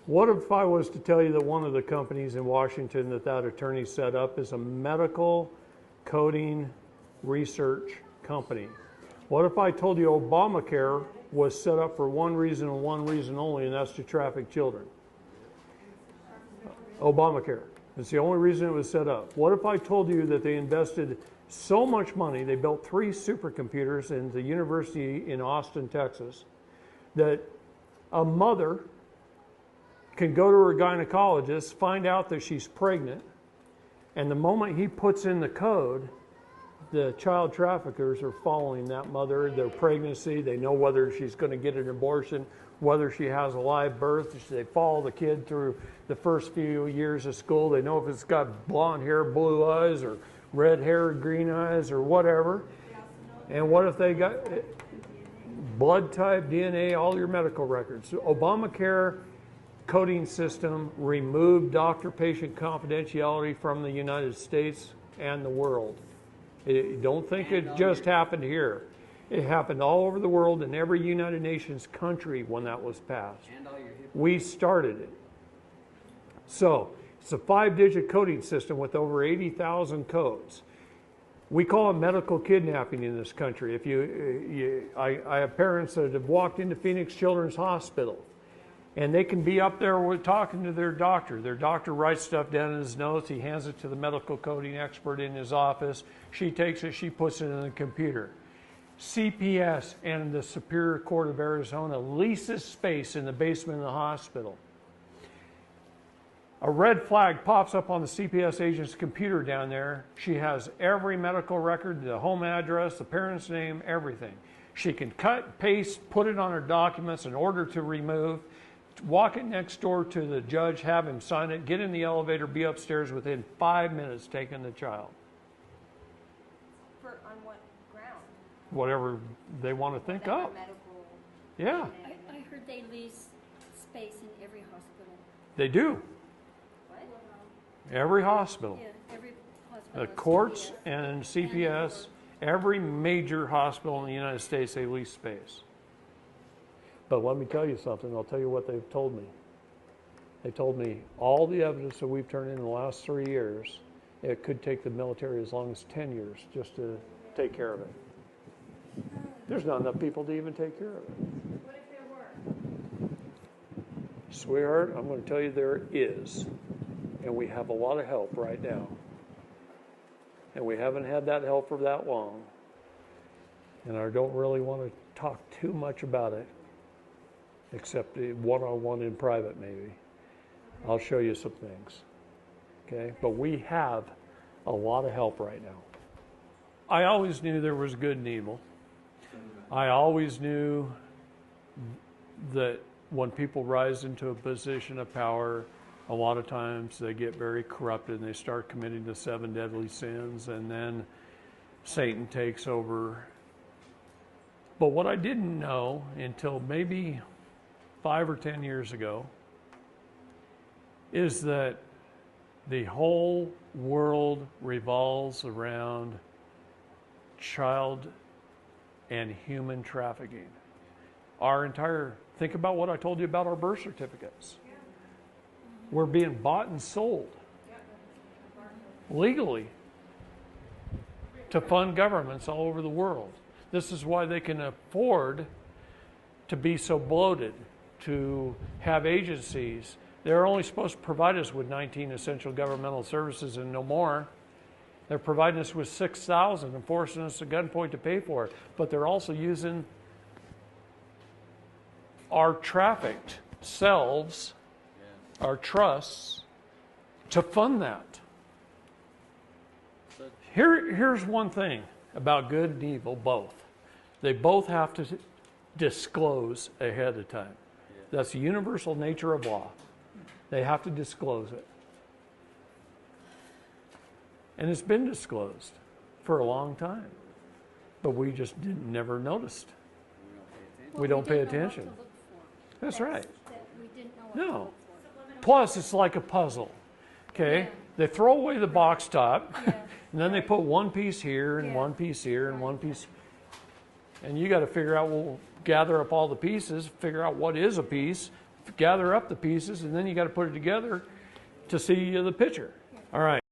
What if I was to tell you that one of the companies in Washington that attorney set up is a medical coding research company? What if I told you Obamacare was set up for one reason and one reason only, and that's to traffic children? Obamacare. It's the only reason it was set up. What if I told you that they invested so much money, they built 3 supercomputers in the university in Austin, Texas, that a mother can go to her gynecologist, find out that she's pregnant, and the moment he puts in the code, the child traffickers are following that mother, their pregnancy. They know whether she's going to get an abortion, whether she has a live birth. They follow the kid through the first few years of school. They know if it's got blonde hair, blue eyes, or red hair, green eyes, or whatever. And what if they got blood type, DNA, all your medical records? So Obamacare coding system removed doctor-patient confidentiality from the United States and the world. Don't think it just happened here. It happened all over the world in every United Nations country when that was passed. We started it. So it's a 5-digit coding system with over 80,000 codes. We call it medical kidnapping in this country. I have parents that have walked into Phoenix Children's Hospital, and they can be up there talking to their doctor. Their doctor writes stuff down in his notes. He hands it to the medical coding expert in his office. She takes it, she puts it in the computer. CPS and the Superior Court of Arizona leases space in the basement of the hospital. A red flag pops up on the CPS agent's computer down there. She has every medical record, the home address, the parent's name, everything. She can cut, paste, put it on her documents, an order to remove, walk it next door to the judge, have him sign it, get in the elevator, be upstairs within 5 minutes taking the child. On what ground? Whatever they want to think up. Medical. Yeah. I heard they lease space in every hospital. They do. What? Every hospital. Yeah, every hospital. The courts and CPS, every major hospital in the United States, they lease space. But let me tell you something. I'll tell you what they've told me. They told me all the evidence that we've turned in the last 3 years, it could take the military as long as 10 years just to take care of it. There's not enough people to even take care of it. What if there were? Sweetheart, I'm going to tell you there is. And we have a lot of help right now. And we haven't had that help for that long. And I don't really want to talk too much about it, except one-on-one in private maybe. I'll show you some things. Okay? But we have a lot of help right now. I always knew there was good and evil. I always knew that when people rise into a position of power, a lot of times they get very corrupted and they start committing the 7 deadly sins, and then Satan takes over. But what I didn't know until maybe 5 or 10 years ago is that the whole world revolves around child and human trafficking. Think about what I told you about our birth certificates. We're being bought and sold legally to fund governments all over the world. This is why they can afford to be so bloated, to have agencies. They're only supposed to provide us with 19 essential governmental services and no more. They're providing us with 6,000 and forcing us at gunpoint to pay for it. But they're also using our trafficked selves, our trusts, to fund that. Here's one thing about good and evil, both. They both have to disclose ahead of time. That's the universal nature of law. They have to disclose it. And it's been disclosed for a long time. But we just never noticed. We don't pay attention. That's right. We didn't know what to No. look for. Plus, it's like a puzzle. Okay? Yeah. They throw away the box top, Yeah. and then they put one piece here, and Yeah. one piece here, and one piece. And you got to figure out, gather up all the pieces, figure out what is a piece, gather up the pieces, and then you got to put it together to see the picture. All right.